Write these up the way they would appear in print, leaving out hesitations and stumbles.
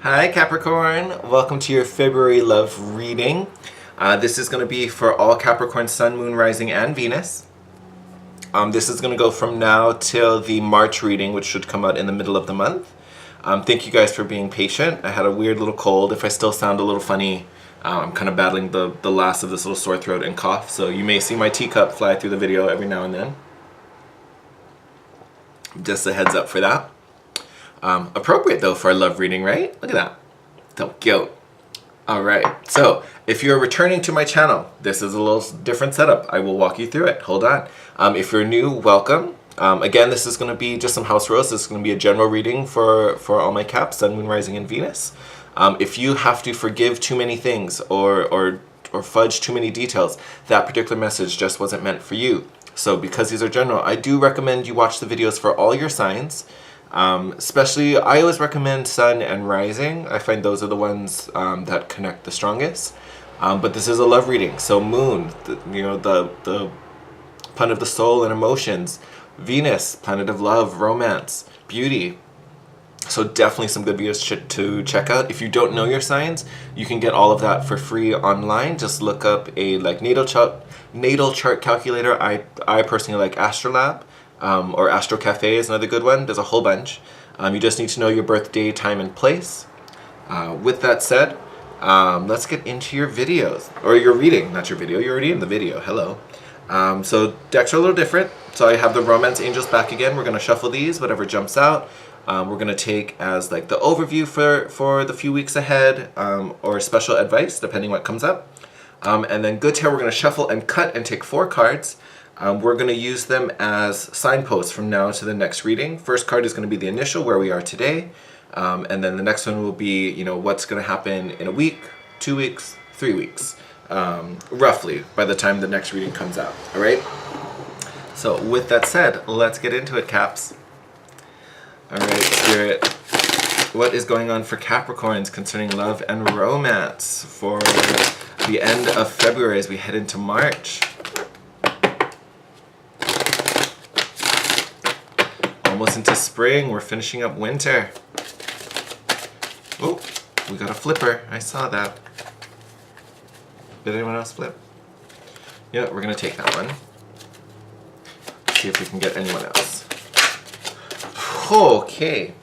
Hi Capricorn, welcome to your February love reading. This is going to be for all Capricorn Sun, Moon, Rising, and Venus. This is going to go from now till the March reading, which should come out in the middle of the month. Thank you guys for being patient. I had a weird little cold. If I still sound a little funny, I'm kind of battling the last of this little sore throat and cough, so you may see my teacup fly through the video every now and then. Just a heads up for that. Appropriate though for a love reading, right? Look at that. So cute. Alright, so if you're returning to my channel, this is a little different setup. I will walk you through it. Hold on. If you're new, welcome. Again, this is going to be just some house rules. This is going to be a general reading for all my Caps, Sun, Moon, Rising, and Venus. If you have to forgive too many things or fudge too many details, that particular message just wasn't meant for you. So because these are general, I do recommend you watch the videos for all your signs. Especially, I always recommend Sun and Rising. I find those are the ones that connect the strongest. But this is a love reading, so Moon, the planet of the soul and emotions. Venus, planet of love, romance, beauty. So definitely some good videos to check out. If you don't know your signs, you can get all of that for free online. Just look up a natal chart calculator. I personally like Astrolab. Or Astro Cafe is another good one. There's a whole bunch. You just need to know your birthday, time, and place. With that said, let's get into your videos. Or your reading, not your video. You're already in the video. Hello. So decks are a little different. So I have the Romance Angels back again. We're going to shuffle these, whatever jumps out. We're going to take as the overview for the few weeks ahead, or special advice, depending what comes up. And then Good Tarot, we're going to shuffle and cut and take 4 cards. We're going to use them as signposts from now to the next reading. First card is going to be the initial, where we are today. And then the next one will be, what's going to happen in a week, 2 weeks, 3 weeks, roughly, by the time the next reading comes out. All right? So with that said, let's get into it, Caps. All right, Spirit. What is going on for Capricorns concerning love and romance for the end of February as we head into March? Almost into spring, we're finishing up winter. Oh, we got a flipper. I saw that. Did anyone else flip? Yeah, we're gonna take that one. See if we can get anyone else. Okay.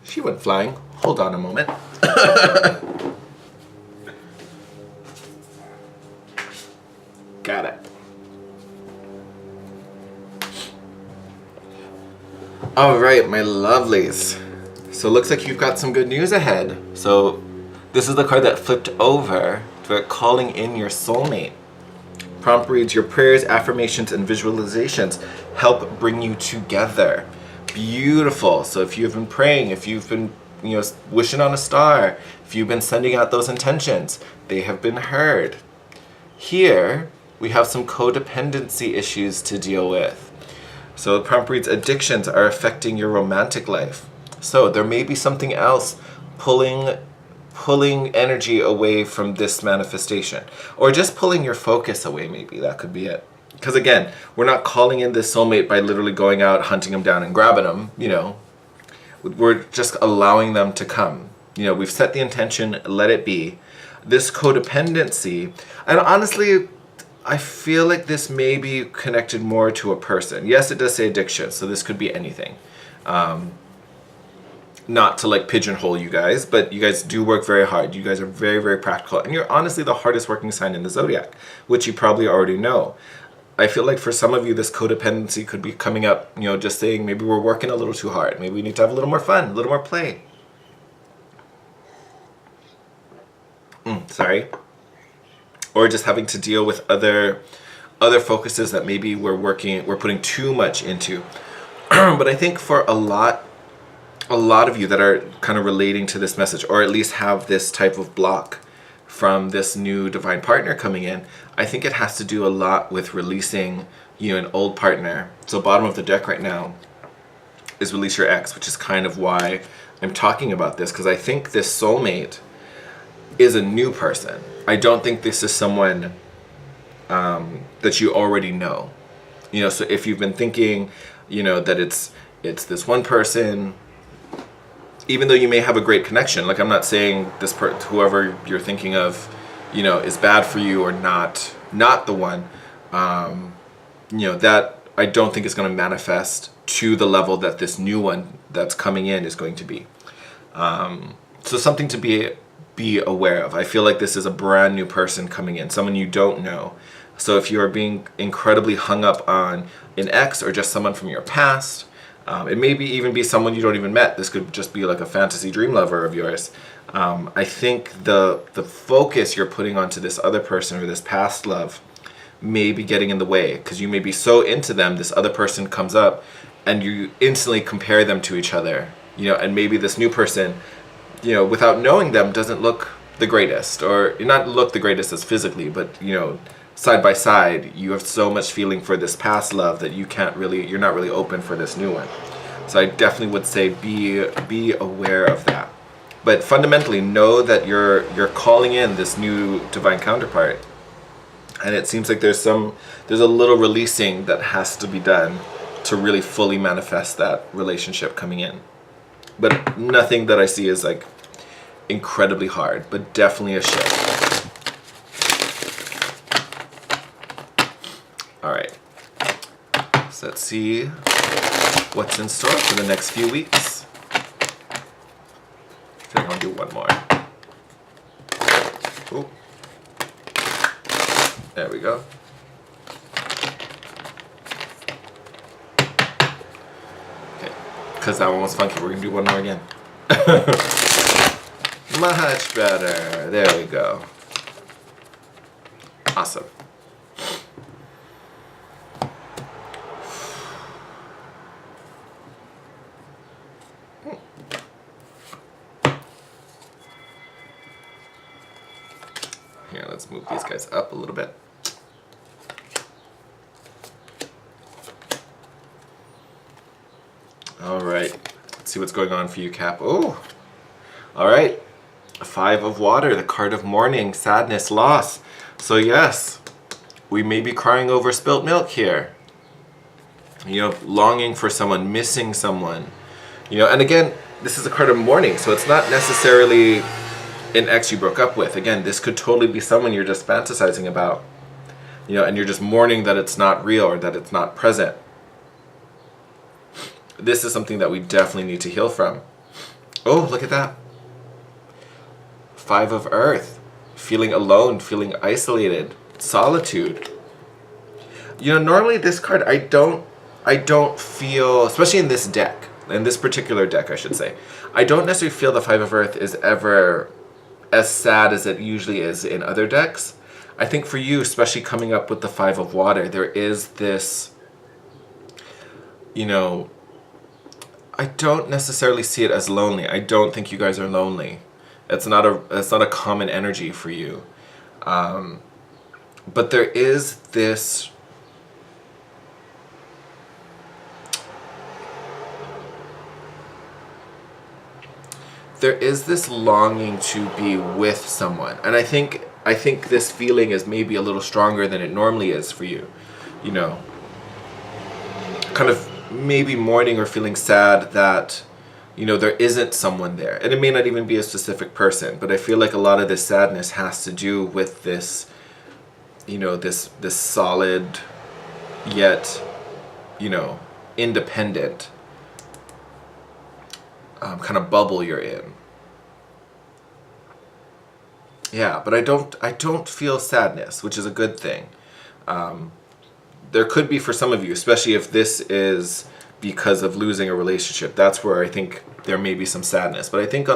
She went flying. Hold on a moment. Got it. Alright, my lovelies. So it looks like you've got some good news ahead. So this is the card that flipped over for calling in your soulmate. Prompt reads, your prayers, affirmations, and visualizations help bring you together. Beautiful. So if you've been praying, if you've been wishing on a star, if you've been sending out those intentions, they have been heard. Here, we have some codependency issues to deal with. So the prompt reads, addictions are affecting your romantic life. So there may be something else pulling energy away from this manifestation. Or just pulling your focus away, maybe. That could be it. Because again, we're not calling in this soulmate by literally going out, hunting them down, and grabbing them, We're just allowing them to come. We've set the intention, let it be. This codependency, and honestly, I feel like this may be connected more to a person. Yes, it does say addiction, so this could be anything. Not to pigeonhole you guys, but you guys do work very hard. You guys are very, very practical. And you're honestly the hardest working sign in the zodiac, which you probably already know. I feel like for some of you, this codependency could be coming up, just saying maybe we're working a little too hard. Maybe we need to have a little more fun, a little more play. Sorry. Or just having to deal with other focuses that maybe we're putting too much into. But I think for a lot of you that are kind of relating to this message, or at least have this type of block from this new divine partner coming in, I think it has to do a lot with releasing an old partner. So bottom of the deck right now is release your ex, which is kind of why I'm talking about this, because I think this soulmate is a new person. I don't think this is someone that you already know. So if you've been thinking, that it's this one person, even though you may have a great connection, like I'm not saying whoever you're thinking of, is bad for you or not the one, that I don't think is going to manifest to the level that this new one that's coming in is going to be. So something to be aware of. I feel like this is a brand new person coming in, someone you don't know. So if you are being incredibly hung up on an ex or just someone from your past, it may even be someone you don't even met. This could just be like a fantasy dream lover of yours. I think the focus you're putting onto this other person or this past love may be getting in the way, because you may be so into them, this other person comes up and you instantly compare them to each other, and maybe this new person, without knowing them, doesn't look the greatest, or not look the greatest as physically, but side by side, you have so much feeling for this past love that you're not really open for this new one. So I definitely would say be aware of that. But fundamentally, know that you're calling in this new divine counterpart. And it seems like there's a little releasing that has to be done to really fully manifest that relationship coming in. But nothing that I see is like incredibly hard, but definitely a shift. All right, so let's see what's in store for the next few weeks. I think I'll do one more. Ooh. There we go. Okay, because that one was funky, we're gonna do one more again. Much better. There we go. Awesome. Here, let's move these guys up a little bit. All right, let's see what's going on for you, Cap. Oh, all right. 5 of water, the card of mourning, sadness, loss. So yes, we may be crying over spilt milk here. Longing for someone, missing someone. And again, this is a card of mourning, so it's not necessarily an ex you broke up with. Again, this could totally be someone you're just fantasizing about. And you're just mourning that it's not real or that it's not present. This is something that we definitely need to heal from. Oh, look at that. 5 of earth. Feeling alone, feeling isolated, solitude. Normally this card, I don't feel, especially in this deck, in this particular deck, I should say, I don't necessarily feel the 5 of earth is ever as sad as it usually is in other decks. I think for you, especially coming up with the 5 of water, there is this, I don't necessarily see it as lonely. I don't think you guys are lonely. It's not a common energy for you. But there is this longing to be with someone. And I think this feeling is maybe a little stronger than it normally is for you. Kind of maybe mourning or feeling sad that there isn't someone there. And it may not even be a specific person, but I feel like a lot of this sadness has to do with this, this solid yet, independent kind of bubble you're in. Yeah, but I don't feel sadness, which is a good thing. There could be for some of you, especially if this is because of losing a relationship. That's where I think there may be some sadness. But I think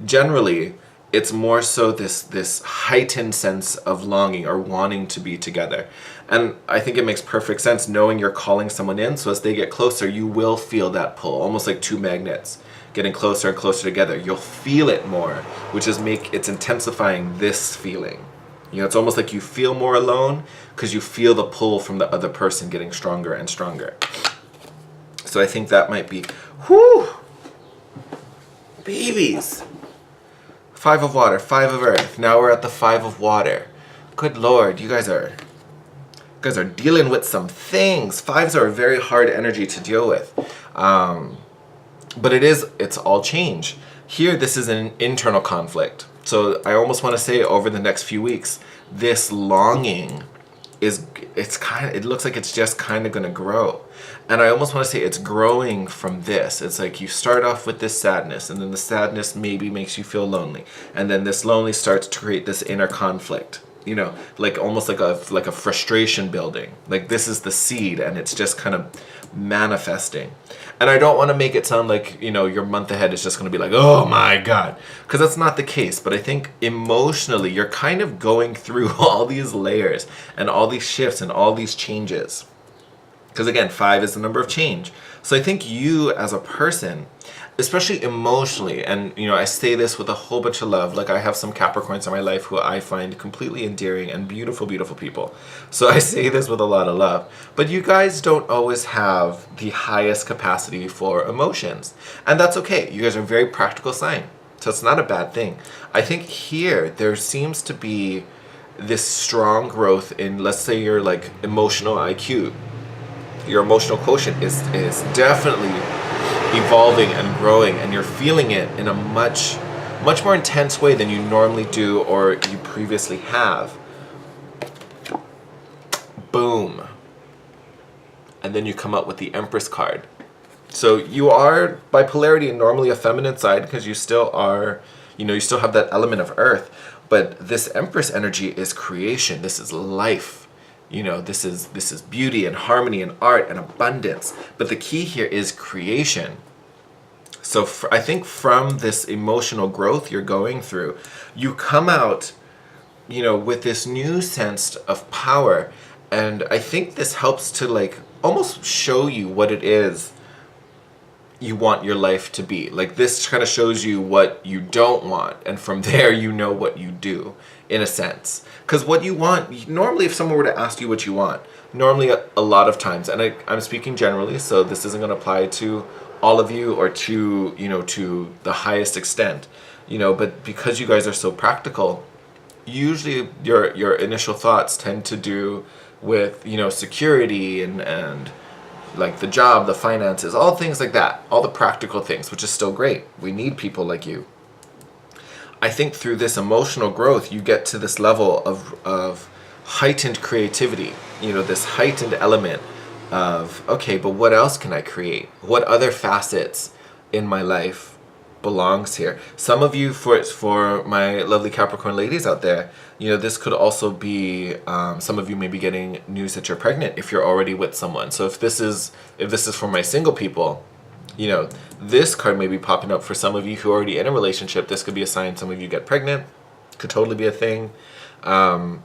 generally, it's more so this heightened sense of longing or wanting to be together. And I think it makes perfect sense knowing you're calling someone in. So as they get closer, you will feel that pull, almost like 2 magnets getting closer and closer together. You'll feel it more, which is it's intensifying this feeling. It's almost like you feel more alone because you feel the pull from the other person getting stronger and stronger. So I think that might be, whoo, babies. 5 of water, 5 of earth. Now we're at the 5 of water. Good Lord, you guys are dealing with some things. 5s are a very hard energy to deal with. but it's all change. Here, this is an internal conflict. So I almost want to say over the next few weeks, this longing it looks like it's just kind of going to grow. And I almost want to say it's growing from this. It's like you start off with this sadness, and then the sadness maybe makes you feel lonely. And then this lonely starts to create this inner conflict. You know, like almost like a frustration building. Like this is the seed, and it's just kind of manifesting. And I don't want to make it sound like, you know, your month ahead is just going to be like, oh my God, because that's not the case. But I think emotionally, you're kind of going through all these layers and all these shifts and all these changes. Because again, 5 is the number of change. So I think you as a person, especially emotionally, and you know, I say this with a whole bunch of love. Like I have some Capricorns in my life who I find completely endearing and beautiful, beautiful people. So I say this with a lot of love. But you guys don't always have the highest capacity for emotions. And that's okay. You guys are a very practical sign. So it's not a bad thing. I think here there seems to be this strong growth in, let's say, your like emotional IQ. Your emotional quotient is definitely evolving and growing, and you're feeling it in a much more intense way than you normally do or you previously have. Boom. And then you come up with the Empress card. So you are by polarity normally a feminine side, because you still are, you know, you still have that element of earth, but this Empress energy is creation. This is life. You know, this is beauty and harmony and art and abundance. But the key here is creation. So I think from this emotional growth you're going through, you come out, you know, with this new sense of power. And I think this helps to like almost show you what it is you want your life to be. Like this kind of shows you what you don't want. And from there, you know what you do, in a sense. Because what you want, normally if someone were to ask you what you want, normally a lot of times, and I'm speaking generally, so this isn't going to apply to all of you or to, you know, to the highest extent, you know, but because you guys are so practical, usually your initial thoughts tend to do with, you know, security and like the job, the finances, all things like that, all the practical things, which is still great. We need people like you. I think through this emotional growth, you get to this level of heightened creativity, you know, this heightened element of, okay, but what else can I create? What other facets in my life belongs here? Some of you, for my lovely Capricorn ladies out there, you know, this could also be, some of you may be getting news that you're pregnant if you're already with someone. So if this is for my single people, you know, this card may be popping up for some of you who are already in a relationship. This could be a sign some of you get pregnant. Could totally be a thing. But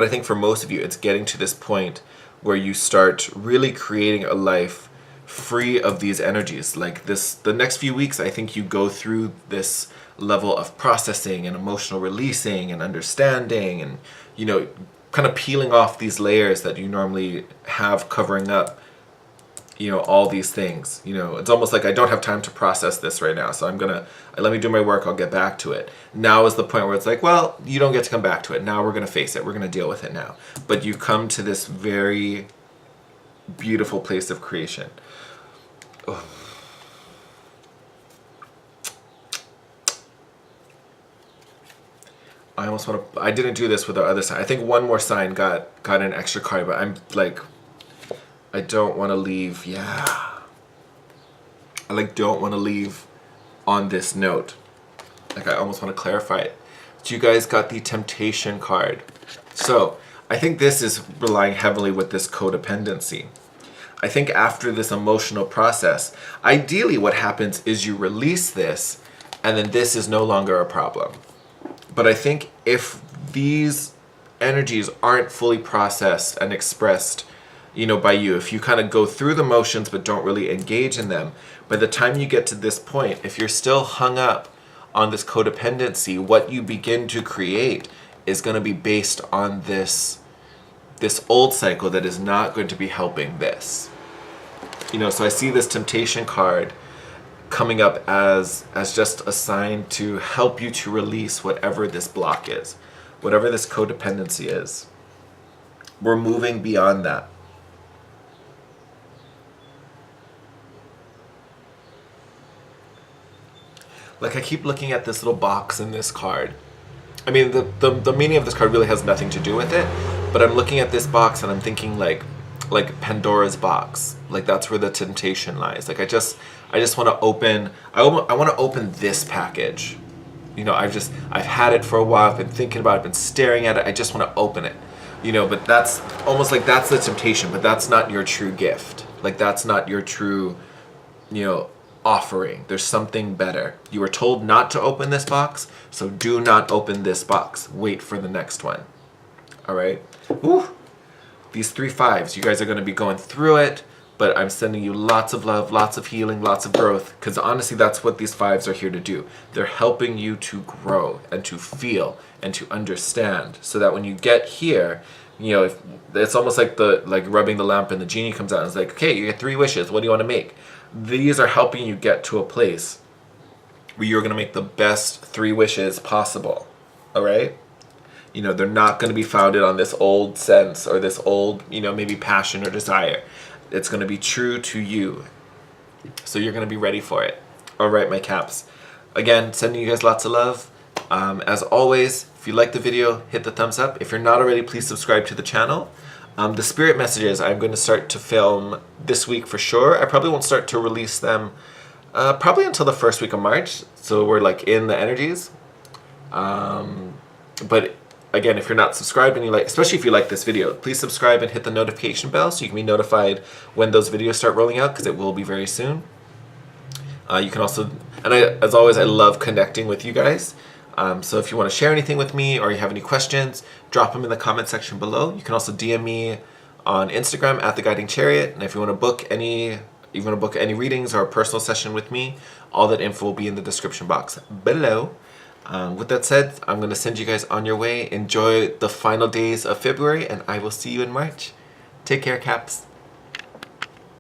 I think for most of you, it's getting to this point where you start really creating a life free of these energies. Like this, the next few weeks, I think you go through this level of processing and emotional releasing and understanding and, you know, kind of peeling off these layers that you normally have covering up, you know, all these things. You know, it's almost like I don't have time to process this right now, so let me do my work, I'll get back to it. Now is the point where it's like, well, you don't get to come back to it. Now we're going to face it. We're going to deal with it now. But you come to this very beautiful place of creation. Oh. I almost want to, I didn't do this with the other sign. I think one more sign got an extra card, but I'm like, I don't want to leave. Yeah. I like don't want to leave on this note. Like I almost want to clarify it. So you guys got the Temptation card. So I think this is relying heavily with this codependency. I think after this emotional process, ideally what happens is you release this and then this is no longer a problem. But I think if these energies aren't fully processed and expressed, you know, by you, if you kind of go through the motions but don't really engage in them, by the time you get to this point, if you're still hung up on this codependency, what you begin to create is going to be based on this old cycle that is not going to be helping this. You know, so I see this Temptation card coming up as just a sign to help you to release whatever this block is, whatever this codependency is. We're moving beyond that. Like I keep looking at this little box in this card. I mean, the meaning of this card really has nothing to do with it, but I'm looking at this box and I'm thinking like Pandora's box. Like that's where the temptation lies. Like I just want to open. I want to open this package. You know, I've had it for a while. I've been thinking about it. I've been staring at it. I just want to open it. You know, but that's almost like that's the temptation. But that's not your true gift. Like that's not your true, you know, offering. There's something better. You were told not to open this box, so do not open this box. Wait for the next one. All right. Woo. These 3 5s, you guys are going to be going through it, but I'm sending you lots of love, lots of healing, lots of growth, because honestly, that's what these 5s are here to do. They're helping you to grow and to feel and to understand, so that when you get here, you know, if it's almost like rubbing the lamp and the genie comes out and it's like, okay, you get 3 wishes. What do you want to make? These are helping you get to a place where you're going to make the best 3 wishes possible. All right? You know, they're not going to be founded on this old sense or this old, you know, maybe passion or desire. It's going to be true to you. So you're going to be ready for it. All right, my Caps. Again, sending you guys lots of love. As always, if you like the video, hit the thumbs up. If you're not already, please subscribe to the channel. The spirit messages I'm going to start to film this week for sure. I probably won't start to release them probably until the first week of March. So we're like in the energies. But again, if you're not subscribed and you like, especially if you like this video, please subscribe and hit the notification bell so you can be notified when those videos start rolling out, because it will be very soon. You can also, and as always, I love connecting with you guys. So if you want to share anything with me or you have any questions, drop them in the comment section below. You can also DM me on Instagram at The Guiding Chariot. And if you want to book any readings or a personal session with me, all that info will be in the description box below. With that said, I'm going to send you guys on your way. Enjoy the final days of February, and I will see you in March. Take care, Caps.